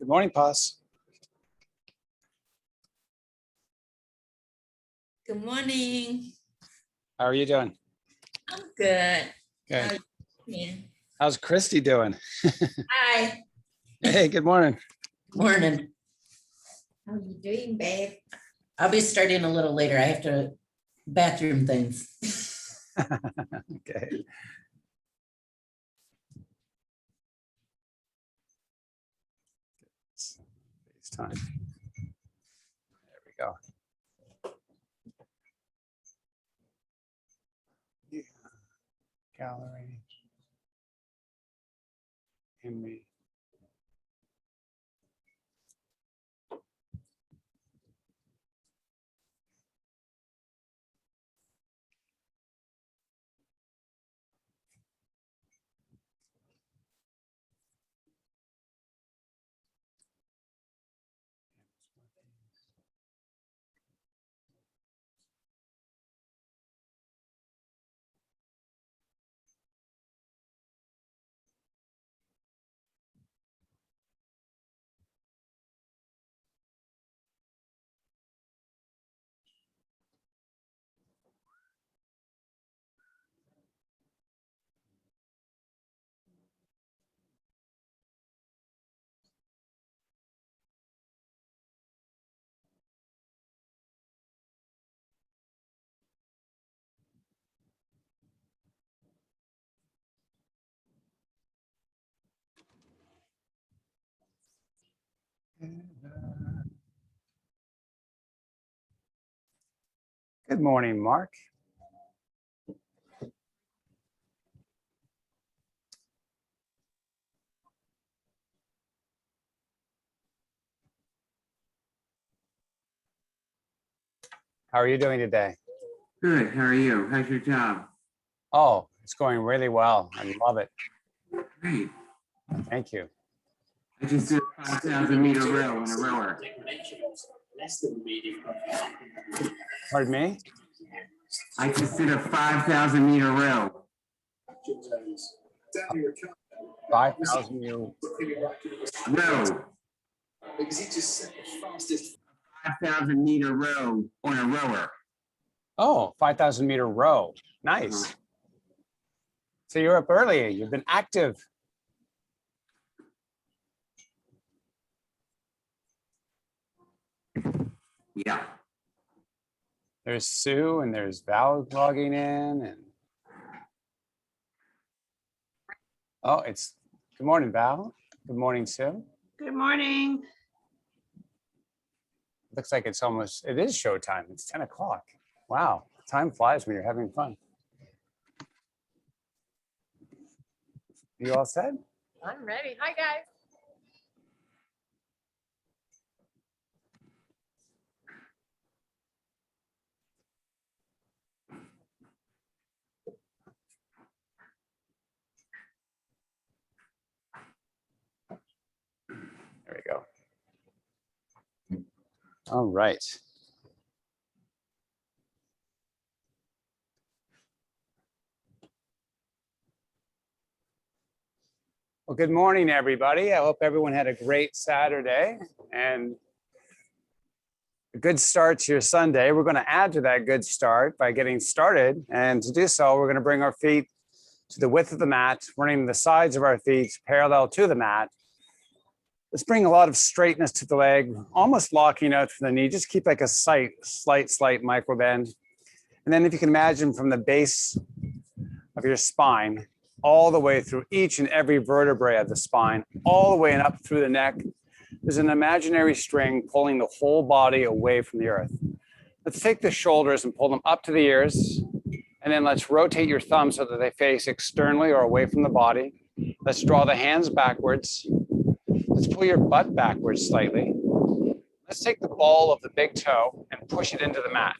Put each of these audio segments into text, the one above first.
Good morning, Paz. Good morning. How are you doing? I'm good. Good. Yeah. How's Christy doing? Hi. Hey, good morning. Morning. How are you doing, babe? I'll be starting a little later. I have to bathroom things. Okay. It's time. There we go. Yeah. Gallery. Image. Good morning, Mark. How are you doing today? Good. How are you? How's your job? Oh, it's going really well. I love it. Great. Thank you. I just did a 5,000-meter row in a rower. Pardon me? I just did a 5,000-meter row. 5,000 you. Row. 5,000-meter row on a rower. Oh, 5,000 meter row. Nice. So you're up early. You've been active. Yeah. There's Sue and there's Val logging in and oh, it's good morning, Val. Good morning, Sue. Good morning. Looks like it is showtime. It's 10 o'clock. Wow, time flies when you're having fun. You all set? I'm ready. Hi, guys. There we go. All right. Well, good morning, everybody. I hope everyone had a great Saturday and a good start to your Sunday. We're going to add to that good start by getting started. And to do so, we're going to bring our feet to the width of the mat, running the sides of our feet parallel to the mat. Let's bring a lot of straightness to the leg, almost locking out from the knee. Just keep like a slight micro bend. And then if you can imagine from the base of your spine, all the way through each and every vertebrae of the spine, all the way and up through the neck, there's an imaginary string pulling the whole body away from the earth. Let's take the shoulders and pull them up to the ears. And then let's rotate your thumbs so that they face externally or away from the body. Let's draw the hands backwards. Let's pull your butt backwards slightly. Let's take the ball of the big toe and push it into the mat.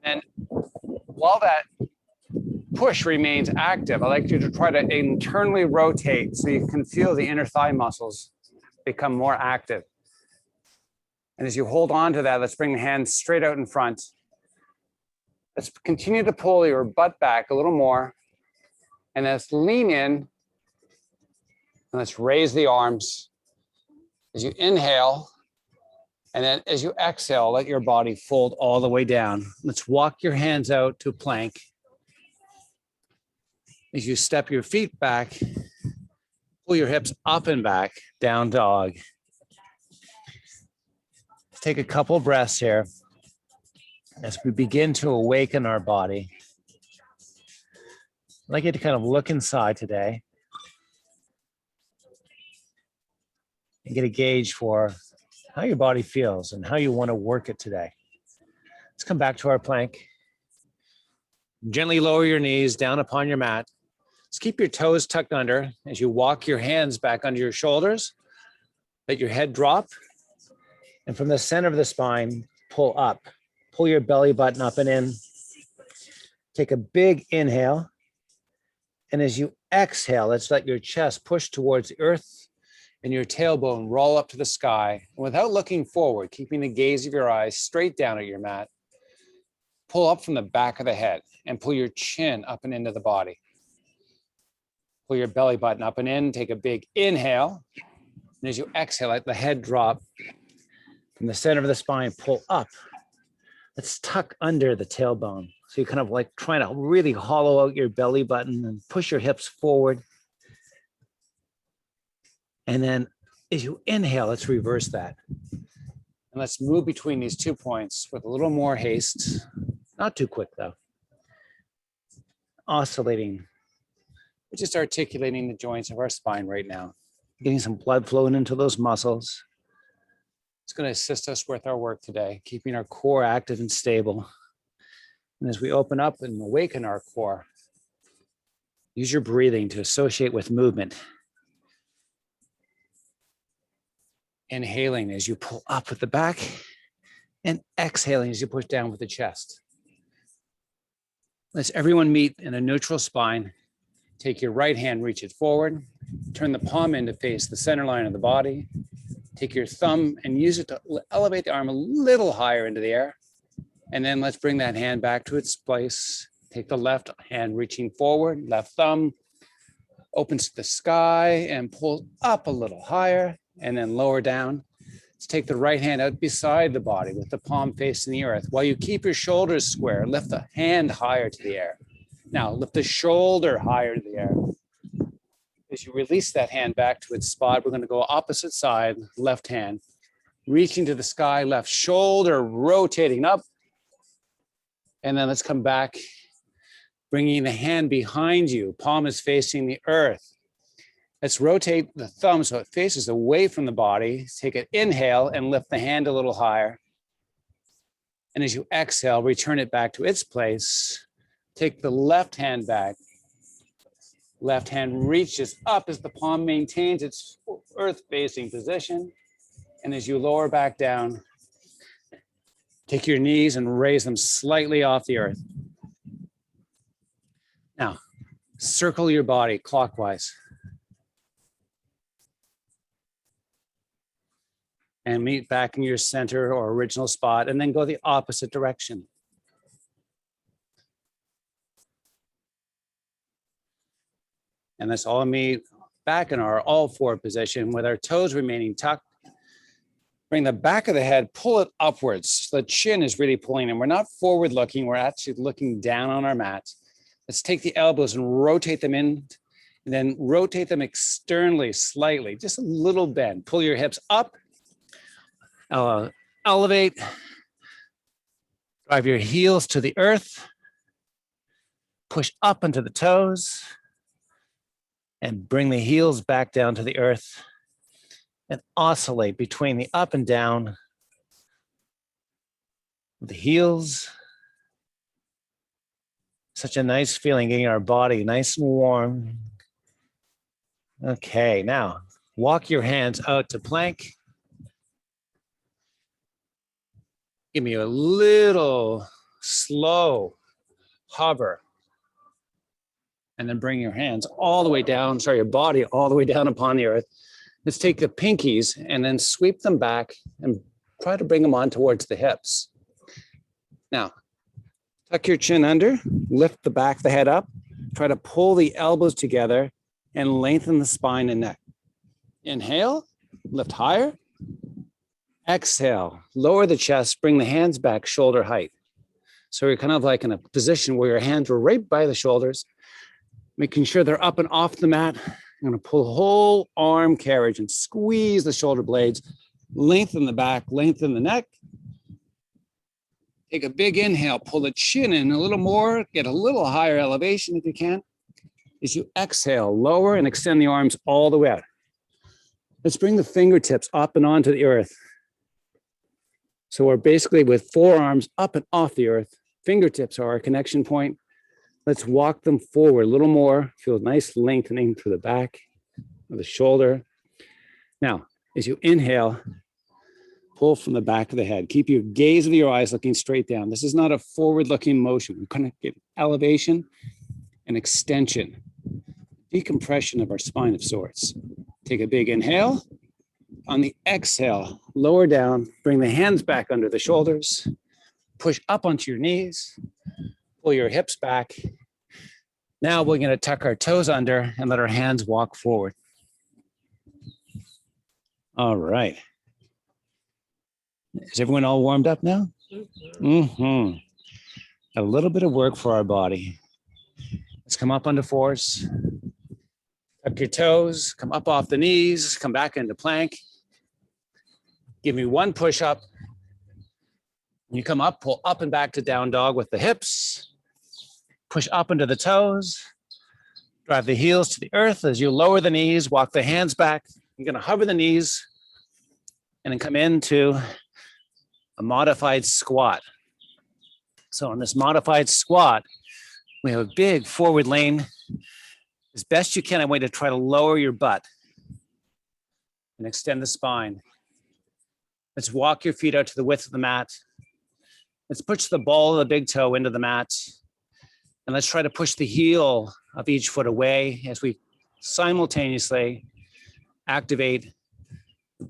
And while that push remains active, I'd like you to try to internally rotate so you can feel the inner thigh muscles become more active. And as you hold on to that, let's bring the hands straight out in front. Let's continue to pull your butt back a little more. And let's lean in. And let's raise the arms. As you inhale, and then as you exhale, let your body fold all the way down. Let's walk your hands out to plank. As you step your feet back, pull your hips up and back, down dog. Let's take a couple breaths here as we begin to awaken our body. I'd like you to kind of look inside today and get a gauge for how your body feels and how you want to work it today. Let's come back to our plank. Gently lower your knees down upon your mat. Let's keep your toes tucked under as you walk your hands back under your shoulders. Let your head drop. And from the center of the spine, pull up. Pull your belly button up and in. Take a big inhale. And as you exhale, let's let your chest push towards the earth and your tailbone roll up to the sky. And without looking forward, keeping the gaze of your eyes straight down at your mat, pull up from the back of the head and pull your chin up and into the body. Pull your belly button up and in, take a big inhale. And as you exhale, let the head drop from the center of the spine, pull up. Let's tuck under the tailbone. So you're kind of like trying to really hollow out your belly button and push your hips forward. And then as you inhale, let's reverse that. And let's move between these 2 points with a little more haste. Not too quick though. Oscillating. We're just articulating the joints of our spine right now. Getting some blood flowing into those muscles. It's going to assist us with our work today, keeping our core active and stable. And as we open up and awaken our core, use your breathing to associate with movement. Inhaling as you pull up with the back and exhaling as you push down with the chest. Let's everyone meet in a neutral spine. Take your right hand, reach it forward. Turn the palm in to face the center line of the body. Take your thumb and use it to elevate the arm a little higher into the air. And then let's bring that hand back to its place. Take the left hand reaching forward, left thumb opens to the sky and pull up a little higher and then lower down. Let's take the right hand out beside the body with the palm facing the earth. While you keep your shoulders square, lift the hand higher to the air. Now lift the shoulder higher to the air. As you release that hand back to its spot, we're going to go opposite side, left hand, reaching to the sky, left shoulder rotating up. And then let's come back, bringing the hand behind you. Palm is facing the earth. Let's rotate the thumb so it faces away from the body. Take an inhale and lift the hand a little higher. And as you exhale, return it back to its place. Take the left hand back. Left hand reaches up as the palm maintains its earth-facing position. And as you lower back down, take your knees and raise them slightly off the earth. Now, circle your body clockwise. And meet back in your center or original spot, and then go the opposite direction. And let's all meet back in our all four position with our toes remaining tucked. Bring the back of the head, pull it upwards. So the chin is really pulling in. We're not forward looking, we're actually looking down on our mat. Let's take the elbows and rotate them in, and then rotate them externally slightly, just a little bend. Pull your hips up, elevate, drive your heels to the earth, push up into the toes, and bring the heels back down to the earth, and oscillate between the up and down, the heels. Such a nice feeling, getting our body nice and warm. Okay, now walk your hands out to plank. Give me a little slow hover. And then bring your hands all the way down, your body all the way down upon the earth. Let's take the pinkies and then sweep them back and try to bring them on towards the hips. Now, tuck your chin under, lift the back of the head up, try to pull the elbows together and lengthen the spine and neck. Inhale, lift higher. Exhale, lower the chest, bring the hands back shoulder height. So you're kind of like in a position where your hands are right by the shoulders, making sure they're up and off the mat. I'm going to pull the whole arm carriage and squeeze the shoulder blades, lengthen the back, lengthen the neck. Take a big inhale, pull the chin in a little more, get a little higher elevation if you can. As you exhale, lower and extend the arms all the way out. Let's bring the fingertips up and onto the earth. So we're basically with forearms up and off the earth. Fingertips are our connection point. Let's walk them forward a little more. Feel a nice lengthening through the back of the shoulder. Now, as you inhale, pull from the back of the head. Keep your gaze of your eyes looking straight down. This is not a forward-looking motion. We're going to get elevation and extension, decompression of our spine of sorts. Take a big inhale. On the exhale, lower down, bring the hands back under the shoulders, push up onto your knees, pull your hips back. Now we're going to tuck our toes under and let our hands walk forward. All right. Is everyone all warmed up now? Mm-hmm. A little bit of work for our body. Let's come up onto fours. Tuck your toes, come up off the knees, come back into plank. Give me one push up. You come up, pull up and back to down dog with the hips. Push up into the toes. Drive the heels to the earth as you lower the knees, walk the hands back. You're going to hover the knees and then come into a modified squat. So in this modified squat, we have a big forward lean. As best you can, I want you to try to lower your butt and extend the spine. Let's walk your feet out to the width of the mat. Let's push the ball of the big toe into the mat. And let's try to push the heel of each foot away as we simultaneously activate the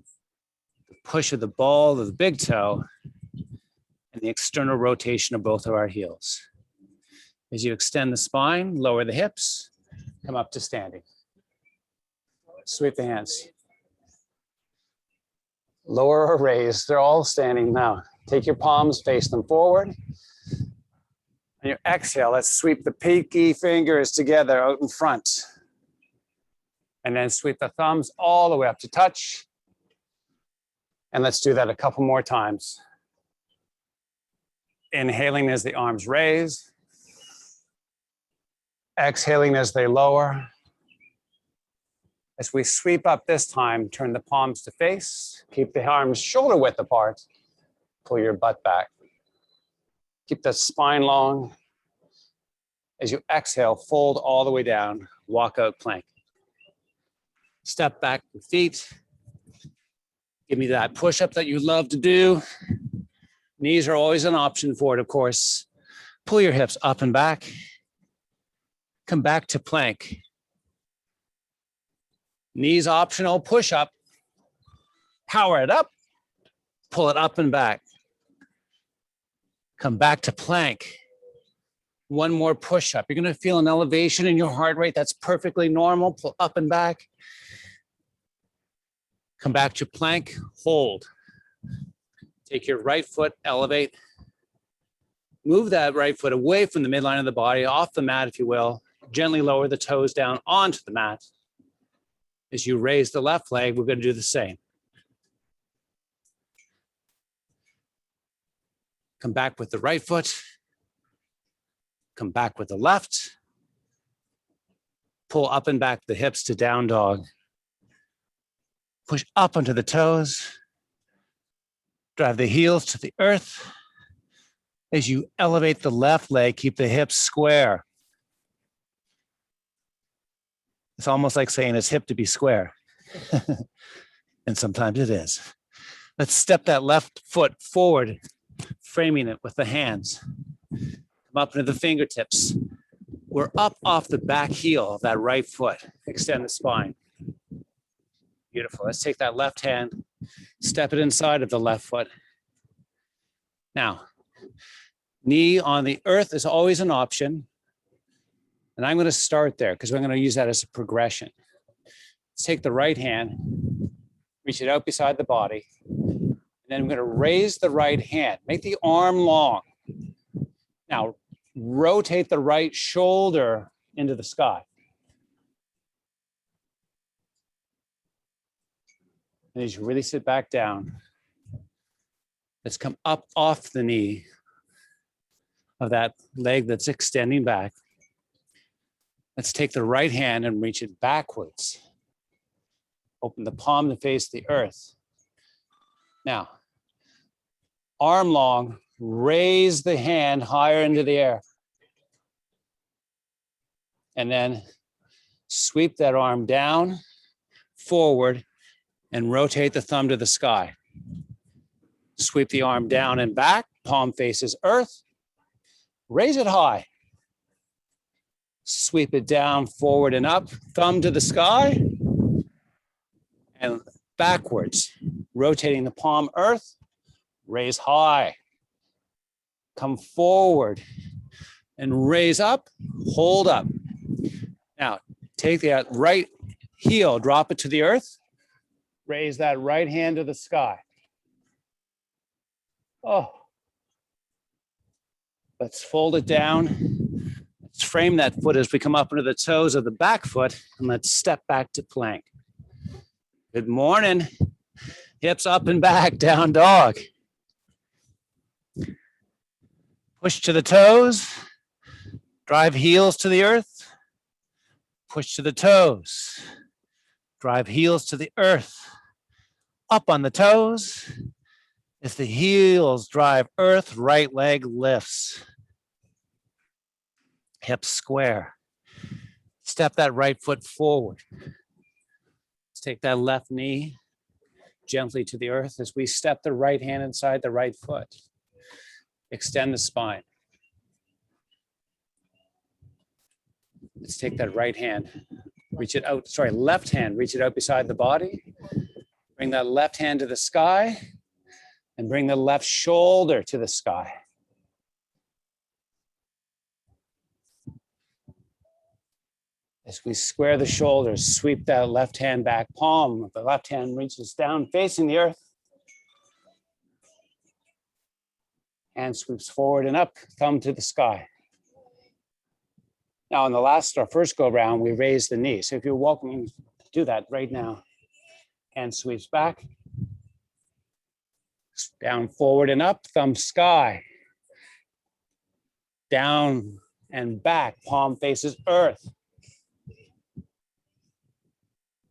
push of the ball of the big toe and the external rotation of both of our heels. As you extend the spine, lower the hips, come up to standing. Sweep the hands. Lower or raise, they're all standing now. Take your palms, face them forward. On your exhale, let's sweep the pinky fingers together out in front. And then sweep the thumbs all the way up to touch. And let's do that a couple more times. Inhaling as the arms raise. Exhaling as they lower. As we sweep up this time, turn the palms to face. Keep the arms shoulder width apart. Pull your butt back. Keep the spine long. As you exhale, fold all the way down. Walk out plank. Step back with feet. Give me that push-up that you love to do. Knees are always an option for it, of course. Pull your hips up and back. Come back to plank. Knees optional, push up. Power it up. Pull it up and back. Come back to plank. One more push up. You're going to feel an elevation in your heart rate. That's perfectly normal. Pull up and back. Come back to plank, hold. Take your right foot, elevate. Move that right foot away from the midline of the body, off the mat, if you will. Gently lower the toes down onto the mat. As you raise the left leg, we're going to do the same. Come back with the right foot. Come back with the left. Pull up and back the hips to down dog. Push up onto the toes. Drive the heels to the earth. As you elevate the left leg, keep the hips square. It's almost like saying it's hip to be square. And sometimes it is. Let's step that left foot forward, framing it with the hands. Come up into the fingertips. We're up off the back heel of that right foot. Extend the spine. Beautiful. Let's take that left hand, step it inside of the left foot. Now, knee on the earth is always an option. And I'm going to start there because we're going to use that as a progression. Let's take the right hand, Reach it out beside the body. And then I'm going to raise the right hand. Make the arm long. Now, rotate the right shoulder into the sky. And as you really sit back down, let's come up off the knee of that leg that's extending back. Let's take the right hand and reach it backwards. Open the palm to face the earth. Now, arm long, raise the hand higher into the air. And then sweep that arm down, forward, and rotate the thumb to the sky. Sweep the arm down and back, palm faces earth. Raise it high. Sweep it down, forward and up, thumb to the sky. And backwards, rotating the palm earth, raise high. Come forward and raise up, hold up. Now, take that right heel, drop it to the earth, raise that right hand to the sky. Oh, let's fold it down. Let's frame that foot as we come up into the toes of the back foot, and let's step back to plank. Good morning. Hips up and back, down dog. Push to the toes, drive heels to the earth, push to the toes, drive heels to the earth, up on the toes. As the heels drive earth, right leg lifts. Hips square. Step that right foot forward. Let's take that left knee gently to the earth as we step the right hand inside the right foot. Extend the spine. Let's take that right hand, reach it out, left hand, reach it out beside the body. Bring that left hand to the sky and bring the left shoulder to the sky. As we square the shoulders, sweep that left hand back, palm of the left hand reaches down, facing the earth. Hand sweeps forward and up, thumb to the sky. Now, in our first go round, we raise the knee. So if you're welcome to do that right now, hand sweeps back, down, forward and up, thumb sky. Down and back, palm faces earth.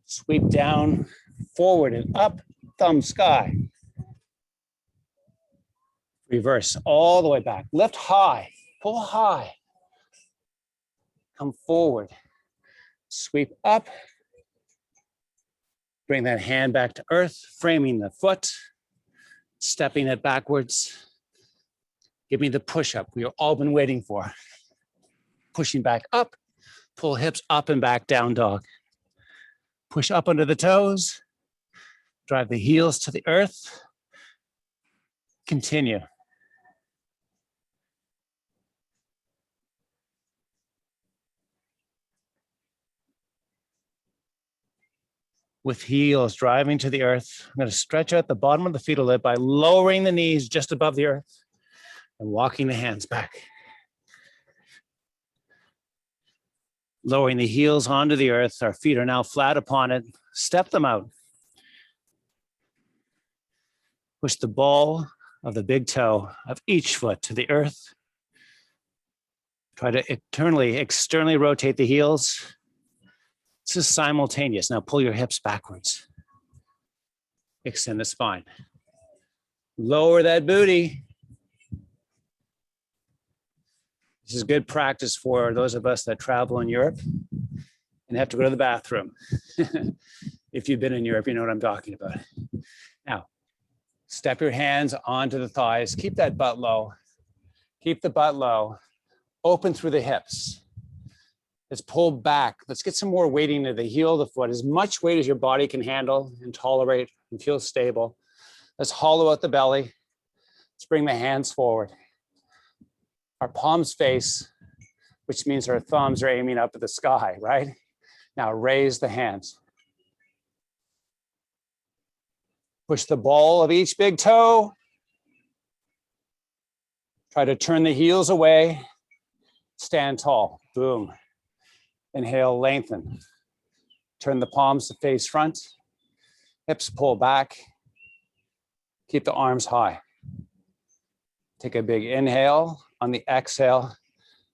Sweep down, forward and up, thumb sky. Reverse all the way back. Lift high, pull high. Come forward, sweep up. Bring that hand back to earth, framing the foot, stepping it backwards. Give me the push-up we've all been waiting for. Pushing back up, pull hips up and back, down dog. Push up under the toes, drive the heels to the earth. Continue. With heels driving to the earth, I'm going to stretch out the bottom of the fetal lip by lowering the knees just above the earth and walking the hands back. Lowering the heels onto the earth, our feet are now flat upon it. Step them out. Push the ball of the big toe of each foot to the earth. Try to externally rotate the heels. This is simultaneous. Now pull your hips backwards. Extend the spine. Lower that booty. This is good practice for those of us that travel in Europe and have to go to the bathroom. If you've been in Europe, you know what I'm talking about. Now, step your hands onto the thighs. Keep that butt low. Keep the butt low. Open through the hips. Let's pull back. Let's get some more weighting to the heel of the foot, as much weight as your body can handle and tolerate and feel stable. Let's hollow out the belly. Let's bring the hands forward. Our palms face, which means our thumbs are aiming up at the sky, right? Now raise the hands. Push the ball of each big toe. Try to turn the heels away. Stand tall. Boom. Inhale, lengthen. Turn the palms to face front. Hips pull back. Keep the arms high. Take a big inhale. On the exhale,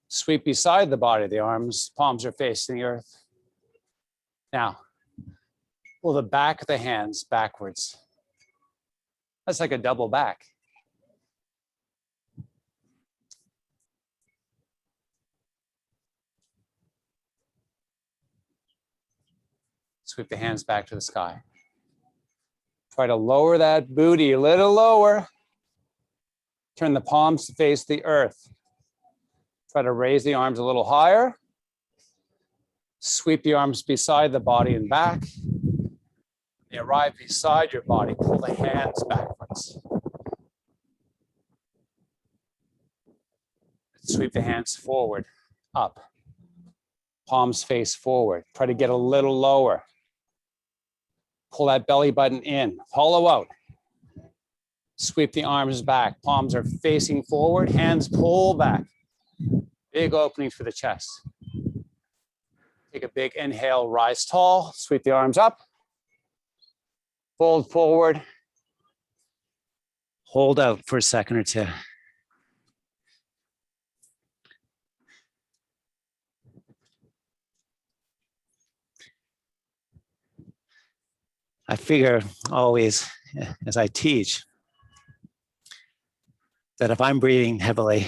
sweep beside the body. The arms, palms are facing the earth. Now, pull the back of the hands backwards. That's like a double back. Sweep the hands back to the sky. Try to lower that booty a little lower. Turn the palms to face the earth. Try to raise the arms a little higher. Sweep the arms beside the body and back. They arrive beside your body. Pull the hands backwards. Sweep the hands forward, up. Palms face forward. Try to get a little lower. Pull that belly button in, hollow out. Sweep the arms back. Palms are facing forward, hands pull back. Big opening for the chest. Take a big inhale, rise tall, sweep the arms up. Fold forward. Hold out for a second or two. I figure always, as I teach, that if I'm breathing heavily,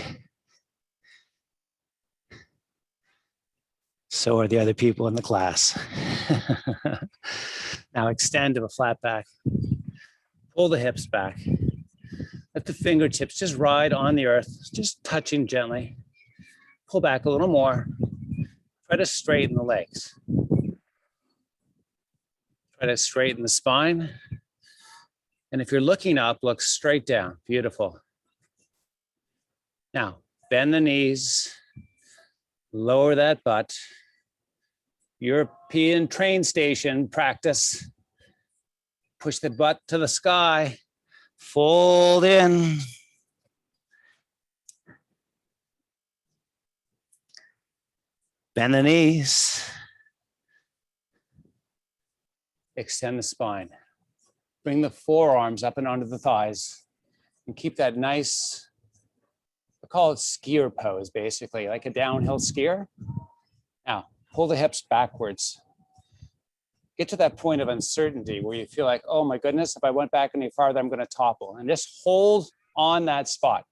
so are the other people in the class. Now extend to a flat back. Pull the hips back. Let the fingertips just ride on the earth, just touching gently. Pull back a little more. Try to straighten the legs. Try to straighten the spine. And if you're looking up, look straight down. Beautiful. Now, bend the knees. Lower that butt. European train station practice. Push the butt to the sky. Fold in. Bend the knees. Extend the spine. Bring the forearms up and onto the thighs. And keep that nice, I call it skier pose, basically, like a downhill skier. Now, pull the hips backwards. Get to that point of uncertainty where you feel like, oh my goodness, if I went back any farther, I'm going to topple. And just hold on that spot.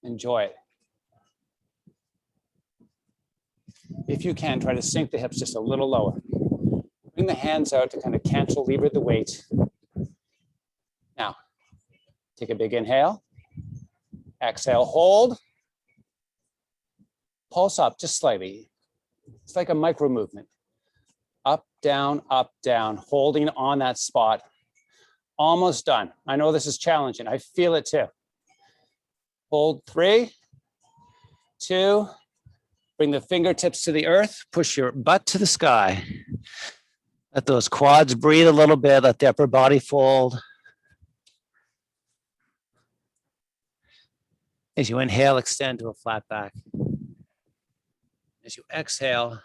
Enjoy it. If you can, try to sink the hips just a little lower. Bring the hands out to kind of cantilever the weight. Now, take a big inhale. Exhale, hold. Pulse up just slightly. It's like a micro movement. Up, down, holding on that spot. Almost done. I know this is challenging. I feel it too. Hold 3, 2, bring the fingertips to the earth, push your butt to the sky. Let those quads breathe a little bit, let the upper body fold. As you inhale, extend to a flat back. As you exhale,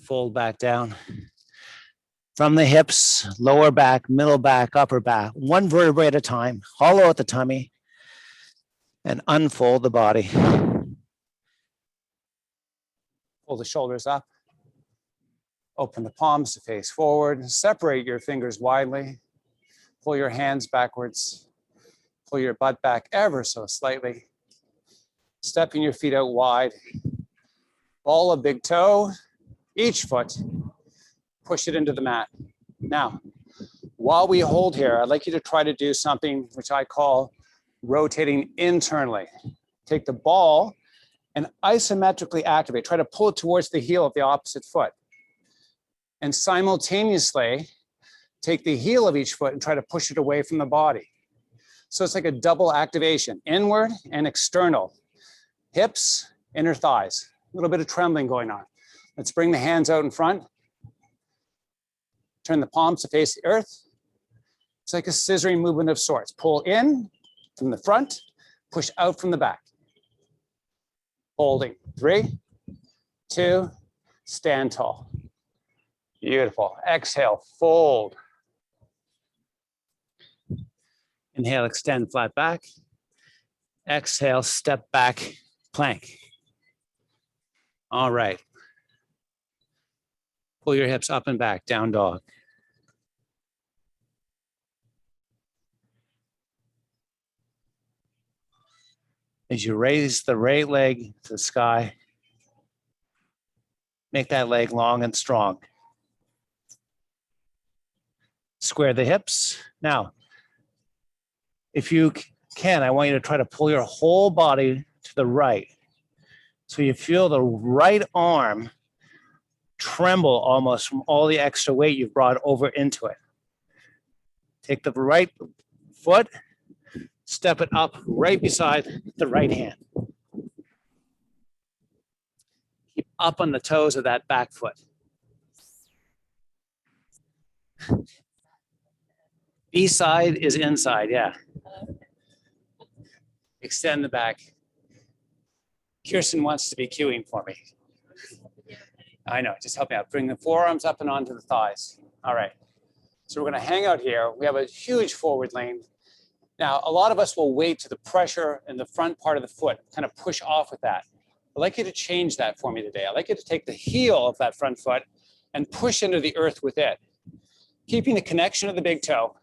fold back down. From the hips, lower back, middle back, upper back, one vertebrae at a time, hollow out the tummy, and unfold the body. Pull the shoulders up. Open the palms to face forward. Separate your fingers widely. Pull your hands backwards. Pull your butt back ever so slightly. Stepping your feet out wide. Ball a big toe, each foot. Push it into the mat. Now, while we hold here, I'd like you to try to do something which I call rotating internally. Take the ball and isometrically activate. Try to pull it towards the heel of the opposite foot. And simultaneously, take the heel of each foot and try to push it away from the body. So it's like a double activation, inward and external. Hips, inner thighs, a little bit of trembling going on. Let's bring the hands out in front. Turn the palms to face the earth. It's like a scissoring movement of sorts. Pull in from the front, push out from the back. Holding. 3, 2, stand tall. Beautiful. Exhale, fold. Inhale, extend flat back. Exhale, step back, plank. All right. Pull your hips up and back, down dog. As you raise the right leg to the sky, make that leg long and strong. Square the hips. Now, if you can, I want you to try to pull your whole body to the right. So you feel the right arm tremble almost from all the extra weight you've brought over into it. Take the right foot, step it up right beside the right hand. Keep up on the toes of that back foot. B side is inside, yeah. Extend the back. Kirsten wants to be cueing for me. I know, just help me out. Bring the forearms up and onto the thighs. All right. So we're gonna hang out here. We have a huge forward lean. Now, a lot of us will wait to the pressure in the front part of the foot, kind of push off with that. I'd like you to change that for me today. I'd like you to take the heel of that front foot and push into the earth with it, keeping the connection of the big toe.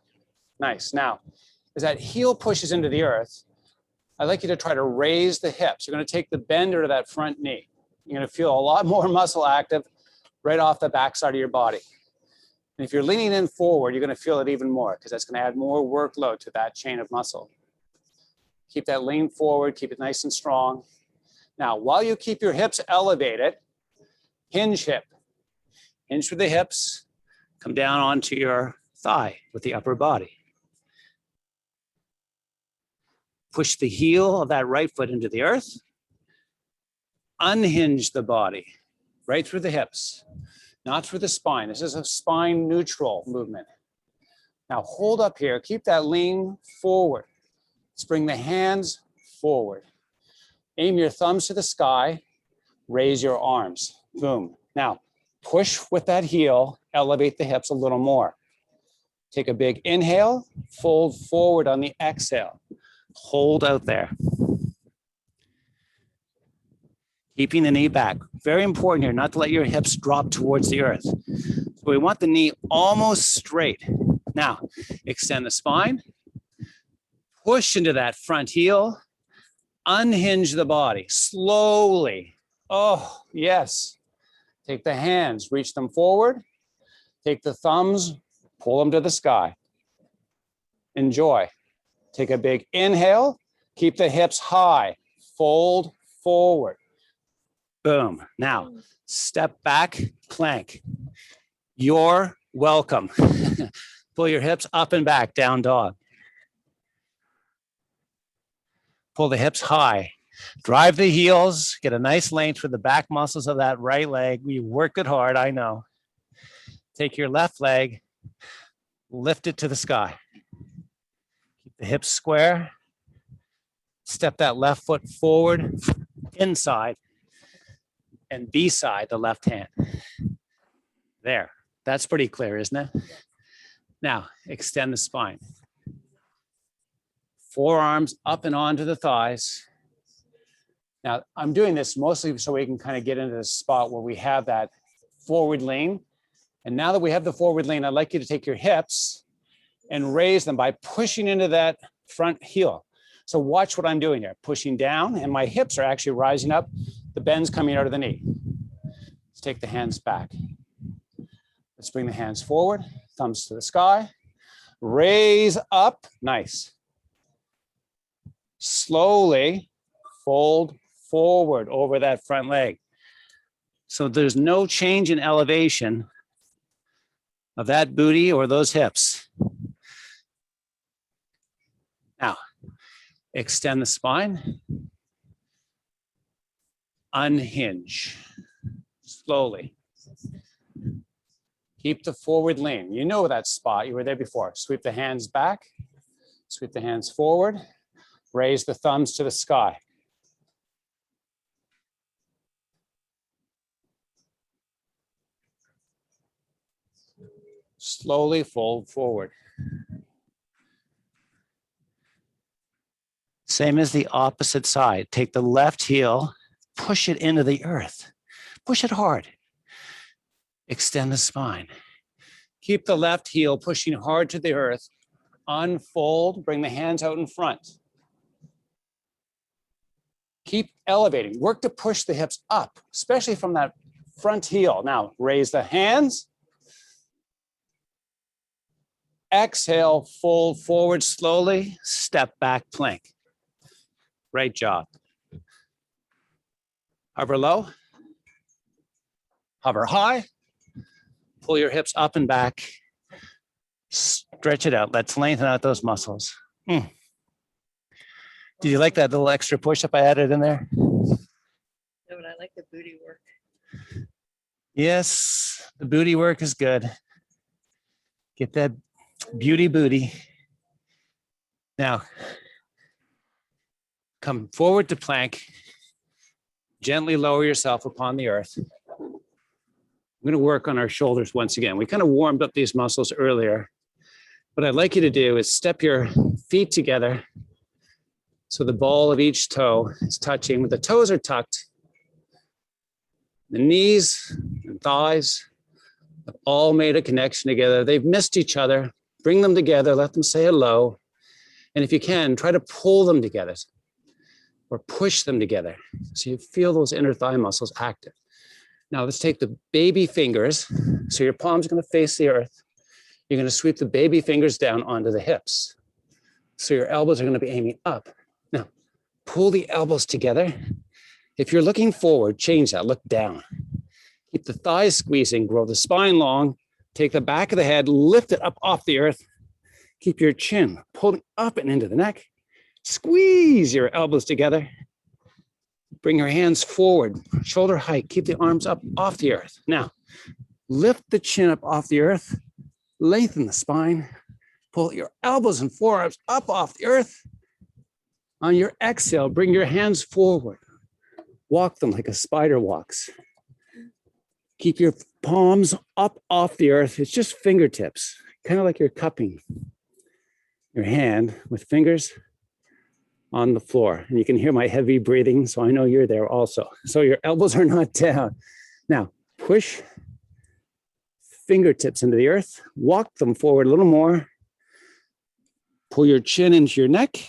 Nice. Now, as that heel pushes into the earth, I'd like you to try to raise the hips. You're going to take the bender to that front knee. You're going to feel a lot more muscle active right off the backside of your body. And if you're leaning in forward, you're going to feel it even more because that's going to add more workload to that chain of muscle. Keep that lean forward, keep it nice and strong. Now, while you keep your hips elevated, hinge hip. Hinge with the hips, come down onto your thigh with the upper body. Push the heel of that right foot into the earth. Unhinge the body right through the hips, not through the spine. This is a spine neutral movement. Now hold up here, keep that lean forward. Let's bring the hands forward. Aim your thumbs to the sky, raise your arms, boom. Now push with that heel, elevate the hips a little more. Take a big inhale, fold forward on the exhale. Hold out there. Keeping the knee back. Very important here, not to let your hips drop towards the earth. So we want the knee almost straight. Now, extend the spine. Push into that front heel. Unhinge the body slowly. Oh, yes. Take the hands, reach them forward. Take the thumbs, pull them to the sky. Enjoy. Take a big inhale. Keep the hips high. Fold forward. Boom. Now, step back, plank. You're welcome. Pull your hips up and back, down dog. Pull the hips high. Drive the heels. Get a nice length for the back muscles of that right leg. We worked it hard, I know. Take your left leg, lift it to the sky. Keep the hips square. Step that left foot forward, inside, and beside the left hand. There. That's pretty clear, isn't it? Now, extend the spine. Forearms up and onto the thighs. Now, I'm doing this mostly so we can kind of get into the spot where we have that forward lean. And now that we have the forward lean, I'd like you to take your hips and raise them by pushing into that front heel. So watch what I'm doing here. Pushing down, and my hips are actually rising up. The bend's coming out of the knee. Let's take the hands back. Let's bring the hands forward, thumbs to the sky. Raise up, nice. Slowly fold forward over that front leg. So there's no change in elevation of that booty or those hips. Now, extend the spine. Unhinge slowly. Keep the forward lean. You know that spot. You were there before. Sweep the hands back. Sweep the hands forward. Raise the thumbs to the sky. Slowly fold forward. Same as the opposite side. Take the left heel, push it into the earth. Push it hard. Extend the spine. Keep the left heel pushing hard to the earth. Unfold, bring the hands out in front. Keep elevating. Work to push the hips up, especially from that front heel. Now, raise the hands. Exhale, fold forward slowly, step back plank. Great job. Hover low. Hover high. Pull your hips up and back. Stretch it out. Let's lengthen out those muscles. Did you like that little extra push-up I added in there? No, but I like the booty work. Yes, the booty work is good. Get that beauty booty. Now, come forward to plank. Gently lower yourself upon the earth. I'm going to work on our shoulders once again. We kind of warmed up these muscles earlier. What I'd like you to do is step your feet together so the ball of each toe is touching. The toes are tucked. The knees and thighs have all made a connection together. They've missed each other. Bring them together. Let them say hello. And if you can, try to pull them together or push them together so you feel those inner thigh muscles active. Now let's take the baby fingers. So your palms are going to face the earth. You're going to sweep the baby fingers down onto the hips. So your elbows are going to be aiming up. Now, pull the elbows together. If you're looking forward, change that, look down. Keep the thighs squeezing, grow the spine long. Take the back of the head, lift it up off the earth. Keep your chin pulling up and into the neck. Squeeze your elbows together. Bring your hands forward, shoulder height. Keep the arms up off the earth. Now, lift the chin up off the earth. Lengthen the spine. Pull your elbows and forearms up off the earth. On your exhale, bring your hands forward. Walk them like a spider walks. Keep your palms up off the earth. It's just fingertips, kind of like you're cupping your hand with fingers on the floor. And you can hear my heavy breathing, so I know you're there also. So your elbows are not down. Now, push fingertips into the earth. Walk them forward a little more. Pull your chin into your neck.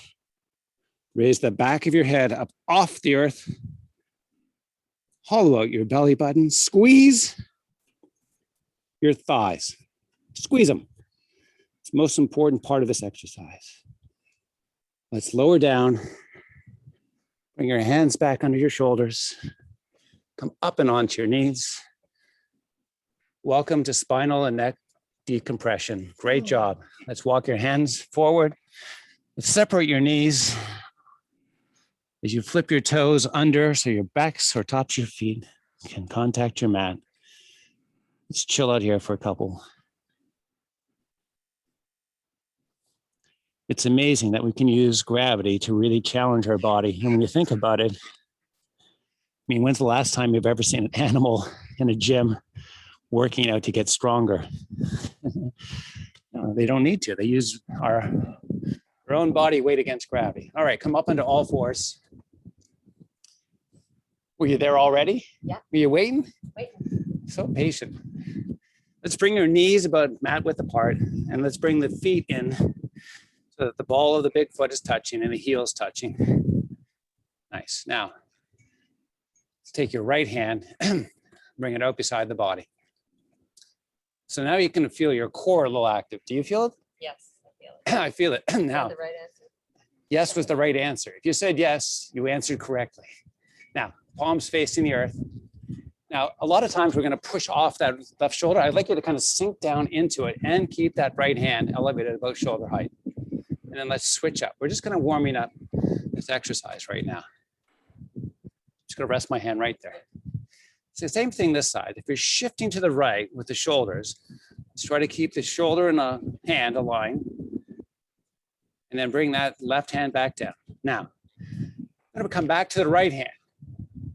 Raise the back of your head up off the earth. Hollow out your belly button. Squeeze your thighs. Squeeze them. It's the most important part of this exercise. Let's lower down. Bring your hands back under your shoulders. Come up and onto your knees. Welcome to spinal and neck decompression. Great job. Let's walk your hands forward. Let's separate your knees. As you flip your toes under so your backs or tops of your feet can contact your mat. Let's chill out here for a couple. It's amazing that we can use gravity to really challenge our body. And when you think about it, I mean, when's the last time you've ever seen an animal in a gym working out to get stronger? No, they don't need to. They use our own body weight against gravity. All right, come up into all fours. Were you there already? Yeah. Were you waiting? Waiting. So patient. Let's bring your knees about mat width apart, and let's bring the feet in so that the ball of the big foot is touching and the heel is touching. Nice. Now, let's take your right hand, bring it out beside the body. So now you can feel your core a little active. Do you feel it? Yes, I feel it. I feel it. Now, The right answer. yes was the right answer. If you said yes, you answered correctly. Now, palms facing the earth. Now, a lot of times we're going to push off that left shoulder. I'd like you to kind of sink down into it and keep that right hand elevated about shoulder height. And then let's switch up. We're just kind of warming up this exercise right now. Just going to rest my hand right there. So same thing this side. If you're shifting to the right with the shoulders, let's try to keep the shoulder and the hand aligned. And then bring that left hand back down. Now, I'm gonna come back to the right hand. I'm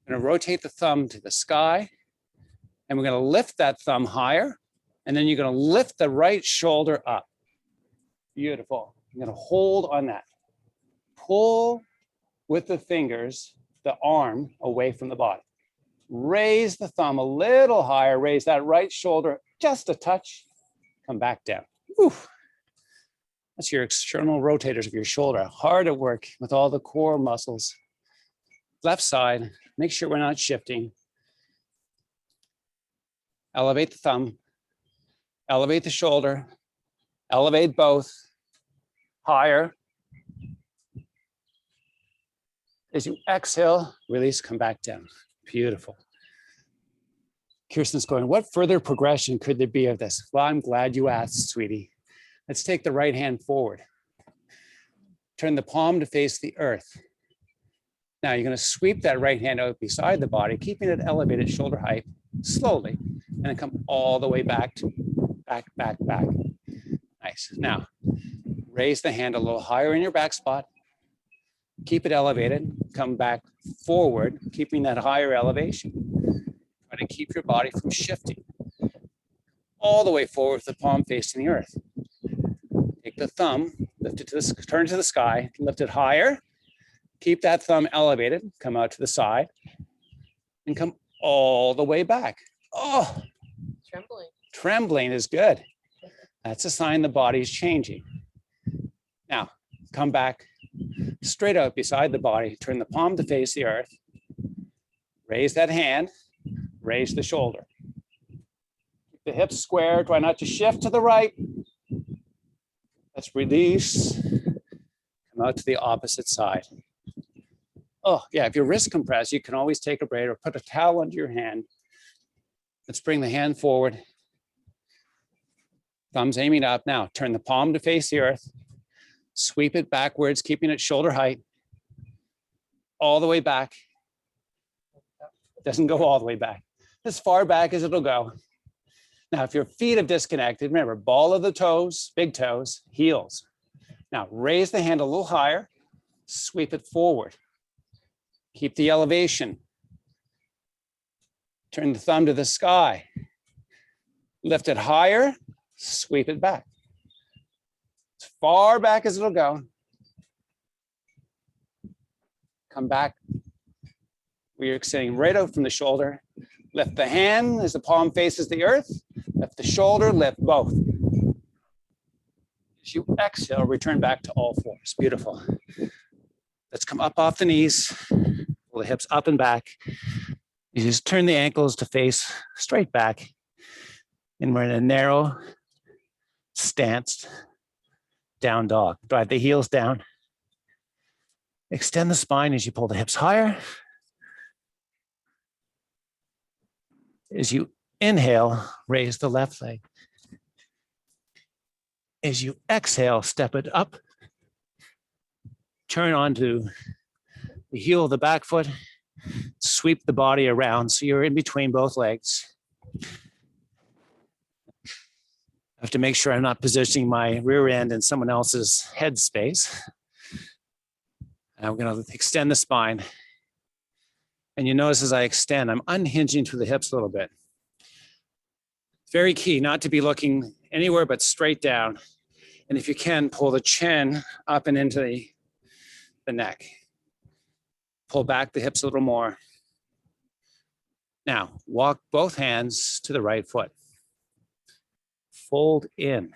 gonna rotate the thumb to the sky, and we're gonna lift that thumb higher, and then you're gonna lift the right shoulder up. Beautiful. You're gonna hold on that. Pull with the fingers, the arm away from the body. Raise the thumb a little higher, raise that right shoulder just a touch, come back down. Whew. That's your external rotators of your shoulder. Hard at work with all the core muscles. Left side, make sure we're not shifting. Elevate the thumb, elevate the shoulder, elevate both, higher. As you exhale, release, come back down. Beautiful. Kirsten's going, what further progression could there be of this? Well, I'm glad you asked, sweetie. Let's take the right hand forward. Turn the palm to face the earth. Now you're going to sweep that right hand out beside the body, keeping it elevated shoulder height slowly, and then come all the way back to back. Nice. Now raise the hand a little higher in your back spot. Keep it elevated. Come back forward, keeping that higher elevation. Try to keep your body from shifting. All the way forward with the palm facing the earth. Take the thumb, lift it to the, turn to the sky, lift it higher. Keep that thumb elevated, come out to the side, and come all the way back. Oh, trembling is good. That's a sign the body's changing. Now, come back straight out beside the body, turn the palm to face the earth, raise that hand, raise the shoulder. Keep the hips square, try not to shift to the right. Let's release, come out to the opposite side. Oh yeah, if your wrist compressed, you can always take a break or put a towel under your hand. Let's bring the hand forward. Thumbs aiming up. Now turn the palm to face the earth. Sweep it backwards, keeping it shoulder height. All the way back. Doesn't go all the way back. As far back as it'll go. Now, if your feet have disconnected, remember, ball of the toes, big toes, heels. Now, raise the hand a little higher, sweep it forward. Keep the elevation. Turn the thumb to the sky. Lift it higher, sweep it back. As far back as it'll go. Come back. We're extending right out from the shoulder. Lift the hand as the palm faces the earth. Lift the shoulder, lift both. As you exhale, return back to all fours. Beautiful. Let's come up off the knees. Pull the hips up and back. You just turn the ankles to face straight back. And we're in a narrow stance, down dog. Drive the heels down. Extend the spine as you pull the hips higher. As you inhale, raise the left leg. As you exhale, step it up. Turn onto the heel of the back foot. Sweep the body around so you're in between both legs. I have to make sure I'm not positioning my rear end in someone else's head space. And I'm going to extend the spine. And you notice as I extend, I'm unhinging through the hips a little bit. Very key not to be looking anywhere but straight down. And if you can, pull the chin up and into the neck. Pull back the hips a little more. Now, walk both hands to the right foot. Fold in.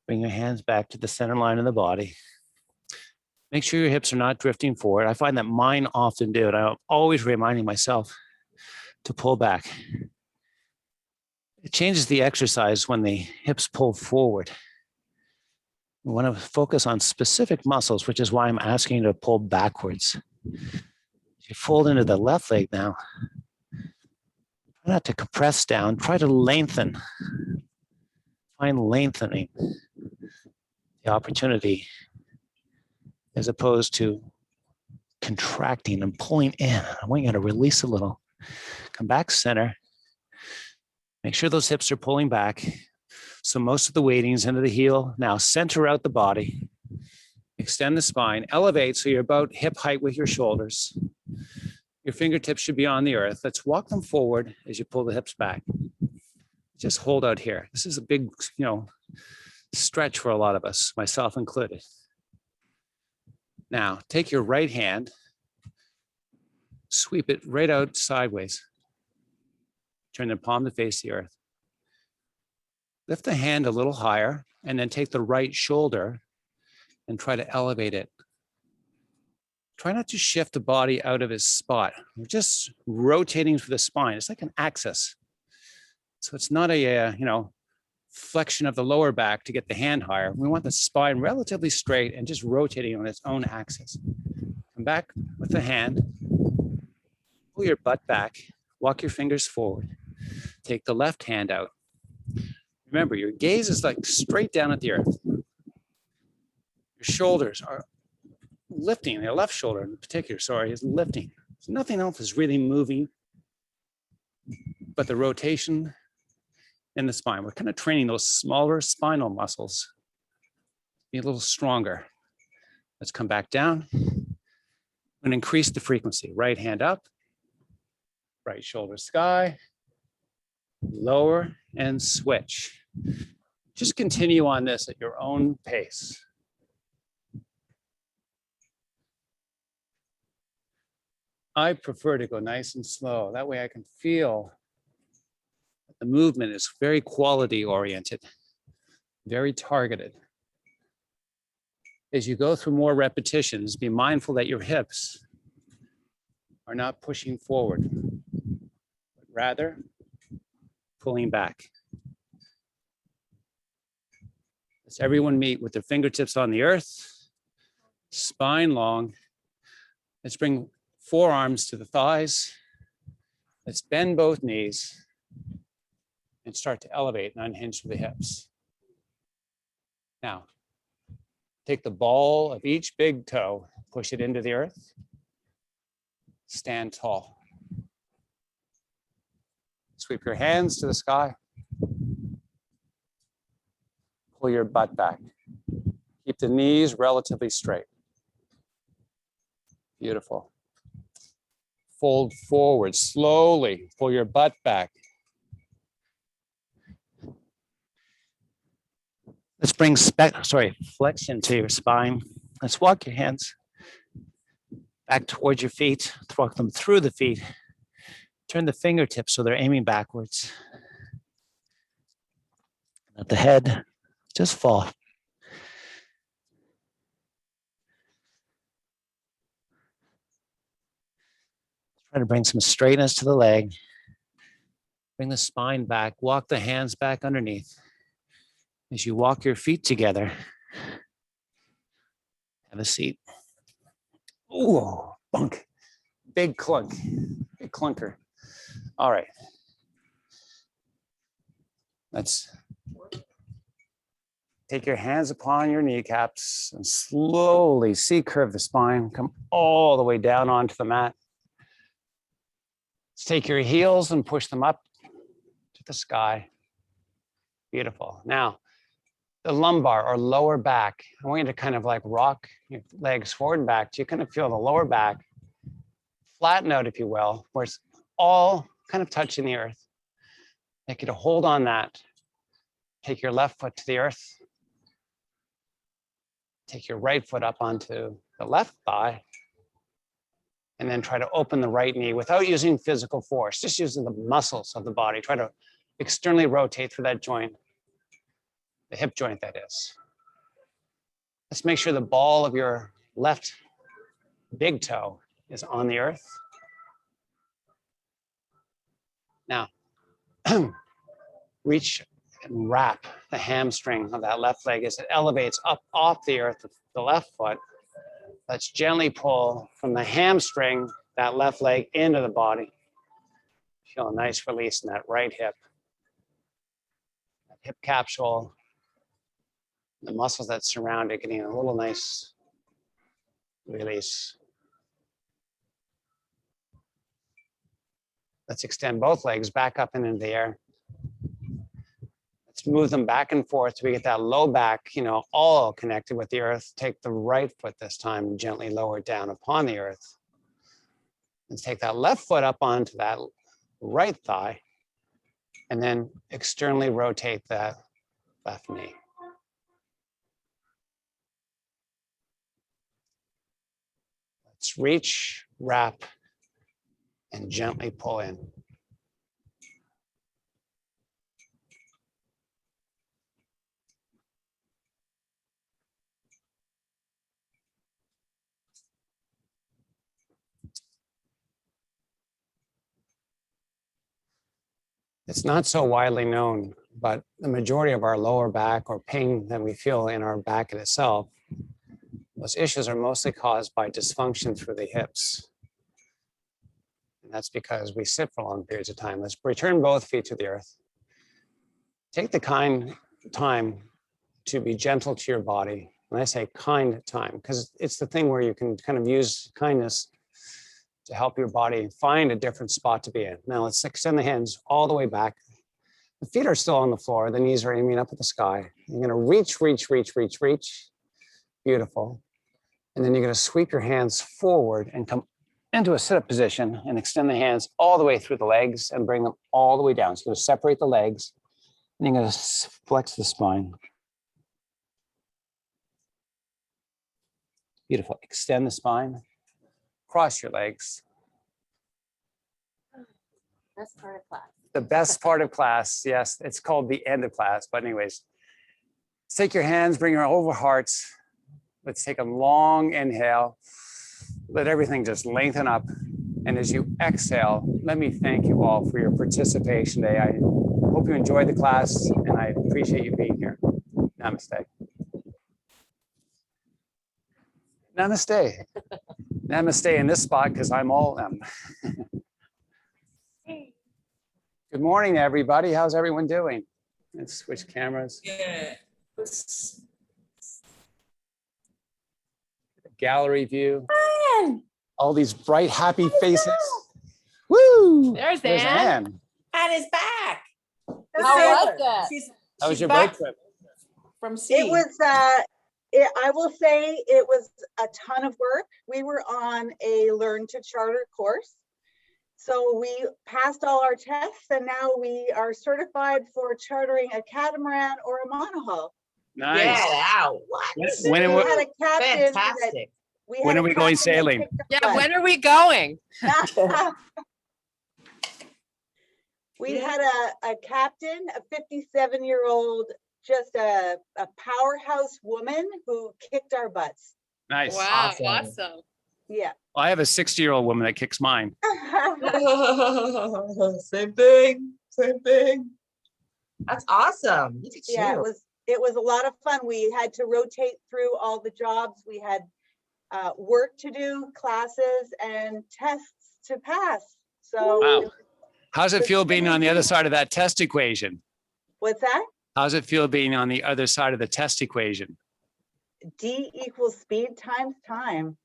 Bring your hands back to the center line of the body. Make sure your hips are not drifting forward. I find that mine often do, and I'm always reminding myself to pull back. It changes the exercise when the hips pull forward. We want to focus on specific muscles, which is why I'm asking you to pull backwards. You fold into the left leg now. Try not to compress down, try to lengthen. Find lengthening the opportunity as opposed to contracting and pulling in. I want you to release a little. Come back center. Make sure those hips are pulling back. So most of the weighting's into the heel. Now center out the body. Extend the spine. Elevate so you're about hip height with your shoulders. Your fingertips should be on the earth. Let's walk them forward as you pull the hips back. Just hold out here. This is a big, stretch for a lot of us, myself included. Now, take your right hand, sweep it right out sideways. Turn the palm to face the earth. Lift the hand a little higher, and then take the right shoulder and try to elevate it. Try not to shift the body out of its spot. We're just rotating through the spine. It's like an axis. So it's not a, flexion of the lower back to get the hand higher. We want the spine relatively straight and just rotating on its own axis. Come back with the hand. Pull your butt back. Walk your fingers forward. Take the left hand out. Remember, your gaze is like straight down at the earth. Your shoulders are lifting. Your left shoulder in particular, is lifting. So nothing else is really moving but the rotation in the spine. We're kind of training those smaller spinal muscles. Be a little stronger. Let's come back down and increase the frequency. Right hand up, right shoulder sky, lower and switch. Just continue on this at your own pace. I prefer to go nice and slow. That way I can feel the movement is very quality oriented, very targeted. As you go through more repetitions, be mindful that your hips are not pushing forward, but rather pulling back. Let's everyone meet with their fingertips on the earth, spine long. Let's bring forearms to the thighs. Let's bend both knees and start to elevate and unhinge through the hips. Now, take the ball of each big toe, push it into the earth, stand tall. Sweep your hands to the sky. Pull your butt back. Keep the knees relatively straight. Beautiful. Fold forward slowly. Pull your butt back. Let's bring flexion to your spine. Let's walk your hands back towards your feet. Walk them through the feet. Turn the fingertips so they're aiming backwards. Let the head just fall. Try to bring some straightness to the leg. Bring the spine back. Walk the hands back underneath. As you walk your feet together, have a seat. Ooh, bunk. Big clunk. Big clunker. All right. Let's take your hands upon your kneecaps and slowly C-curve the spine. Come all the way down onto the mat. Let's take your heels and push them up to the sky. Beautiful. Now, the lumbar or lower back, I want you to kind of like rock your legs forward and back. So you kind of feel the lower back flatten out, if you will, where it's all kind of touching the earth. Make you to hold on that. Take your left foot to the earth. Take your right foot up onto the left thigh. And then try to open the right knee without using physical force, just using the muscles of the body. Try to externally rotate through that joint. The hip joint, that is. Let's make sure the ball of your left big toe is on the earth. Now, reach and wrap the hamstring of that left leg as it elevates up off the earth with the left foot. Let's gently pull from the hamstring, that left leg into the body. Feel a nice release in that right hip. hip capsule, the muscles that surround it getting a little nice release. Let's extend both legs back up and into the air. Let's move them back and forth till we get that low back, all connected with the earth. Take the right foot this time and gently lower it down upon the earth. Let's take that left foot up onto that right thigh and then externally rotate that left knee. Let's reach, wrap, and gently pull in. It's not so widely known, but the majority of our lower back or pain that we feel in our back in itself, those issues are mostly caused by dysfunction through the hips. And that's because we sit for long periods of time. Let's return both feet to the earth. Take the kind time to be gentle to your body. When I say kind time, because it's the thing where you can kind of use kindness to help your body find a different spot to be in. Now let's extend the hands all the way back. The feet are still on the floor. The knees are aiming up at the sky. You're gonna reach, reach, reach, reach, reach. Beautiful. And then you're gonna sweep your hands forward and come into a sit-up position and extend the hands all the way through the legs and bring them all the way down. So you're gonna separate the legs and you're gonna flex the spine. Beautiful. Extend the spine. Cross your legs. Best part of class. The best part of class, yes, it's called the end of class. But anyways, let's take your hands, bring your over hearts. Let's take a long inhale. Let everything just lengthen up. And as you exhale, let me thank you all for your participation today. I hope you enjoyed the class and I appreciate you being here. Namaste. Namaste. Namaste in this spot because I'm all them. Good morning, everybody. How's everyone doing? Let's switch cameras. Yeah. Gallery view. All these bright, happy faces. Woo! There's Ann. Ann. Ann is back. How was it? How was she's your back boat trip? from sea. It was, I will say it was a ton of work. We were on a learn to charter course. So we passed all our tests and now we are certified for chartering a catamaran or a monohull. Nice. Get out. What? When We are had a captain that- Fantastic. we had When a are we going captain that sailing? kicked our Yeah, butt. when are we going? We had a captain, a 57-year-old, just a powerhouse woman who kicked our butts. Nice. Wow, Awesome. awesome. Yeah. Well, I have a 60-year-old woman that kicks mine. Same thing. Same thing. That's awesome. Look at Yeah, you. it was a lot of fun. We had to rotate through all the jobs. We had work to do, classes, and tests to pass. So Wow. How's it feel being on the other side of that test equation? what's that? How's it feel being on the other side of the test equation? D equals speed times time.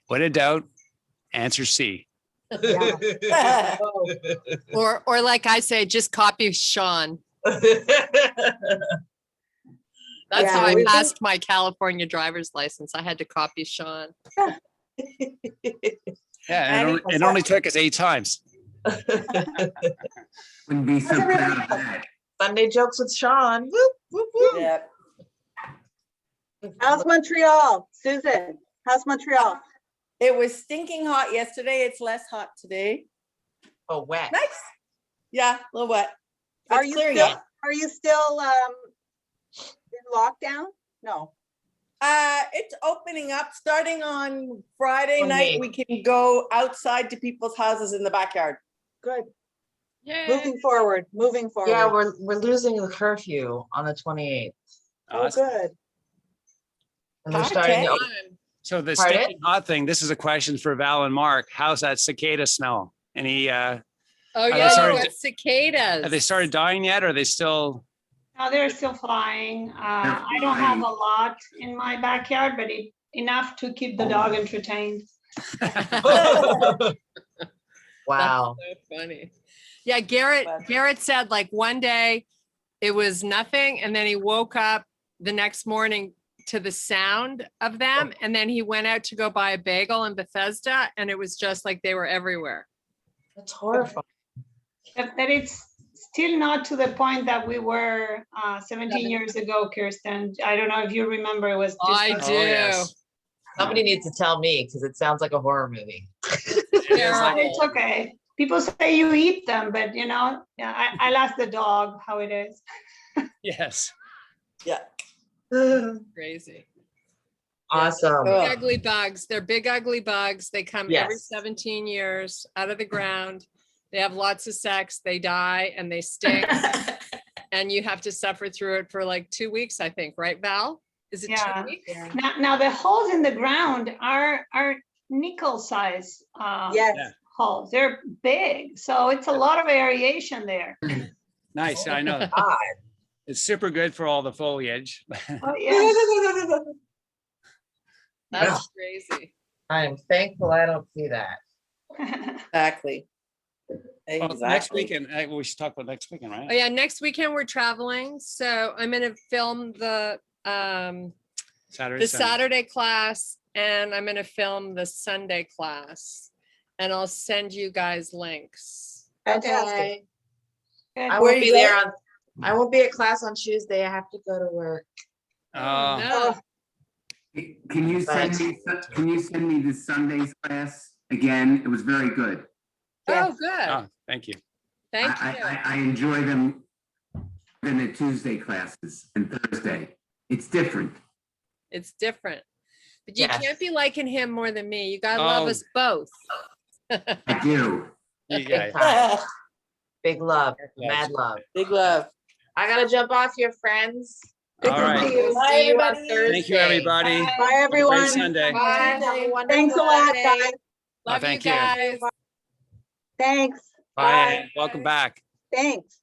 When in doubt, answer C. Yeah. Or like I say, just copy Sean. That's Yeah, how I we- passed my California driver's license. I had to copy Sean. Yeah, and it only took us 8 times. Wouldn't be so proud of that. Sunday jokes with Sean. Whoop, whoop, whoop. Yep. How's Montreal? Susan, how's Montreal? It was stinking hot yesterday. It's less hot today. Oh, wet. Nice. Yeah, a little wet. Are It's you clearing still, up. are you still in lockdown? No. It's opening up. Starting on Friday night, 28th. we can go outside to people's houses in the backyard. Good. Yay. Moving forward, moving forward. Yeah, we're losing the curfew on the 28th. Oh, good. And they're Hot starting day. to So the Pardon? stinking hot thing, this is a question for Val and Mark. How's that cicada smell? Any, Oh they yeah, started you got to- cicadas. have they started dying yet? Or are they still, No, they're still flying. I don't have a lot in my backyard, but enough to keep the dog entertained. Wow. So funny. Yeah, Garrett said like one day it was nothing, and then he woke up the next morning to the sound of them, and then he went out to go buy a bagel in Bethesda, and it was just like they were everywhere. That's horrifying. But it's still not to the point that we were 17 years ago, Kirsten. I don't know if you remember, it was just I like- do. Oh, yes. Somebody needs to tell me because it sounds like a horror movie. Yeah, it's okay. People say you eat them, but you know, yeah, I'll ask the dog how it is. Yes. Yeah. Crazy. Awesome. Cool. Big ugly bugs. They're big ugly bugs. They come every Yes. 17 years out of the ground. They have lots of sex. They die and they sting. And you have to suffer through it for like 2 weeks, I think, right, Val? Is it Yeah. 2 weeks? Now the holes in the ground are nickel size Yes. Yeah. holes. They're big, so it's a lot of variation there. Nice. I know. God. It's super good for all the foliage. Oh, yeah. That's crazy. I am thankful I don't see that. Exactly. Well, next Exactly. weekend, we should talk about next weekend, Oh right? yeah, next weekend we're traveling. So I'm gonna film the Saturday. Sunday. Saturday class, and I'm gonna film the Sunday class. And I'll send you guys links. Fantastic. I Good. Where won't you be there going? on, I won't be at class on Tuesday. I have to go to work. Oh, No. Can you send me the Sunday's class again? It was very good. Oh, good. oh, thank you. Thank I- you. I enjoy them than the Tuesday classes and Thursday. It's different. It's different. But you Yes. can't be liking him more than me. You gotta love Oh. us both. I do. Yeah. Big time. Big love, mad love. Big love. I gotta jump off here, friends. Good All to right. see you. Bye, See you on everybody. Thursday. Thank you, everybody. Bye, Great everyone. Sunday. Bye. Have a wonderful Thanks a lot, day. guys. Love you thank you. guys. Thanks. Bye. Welcome back. Thanks.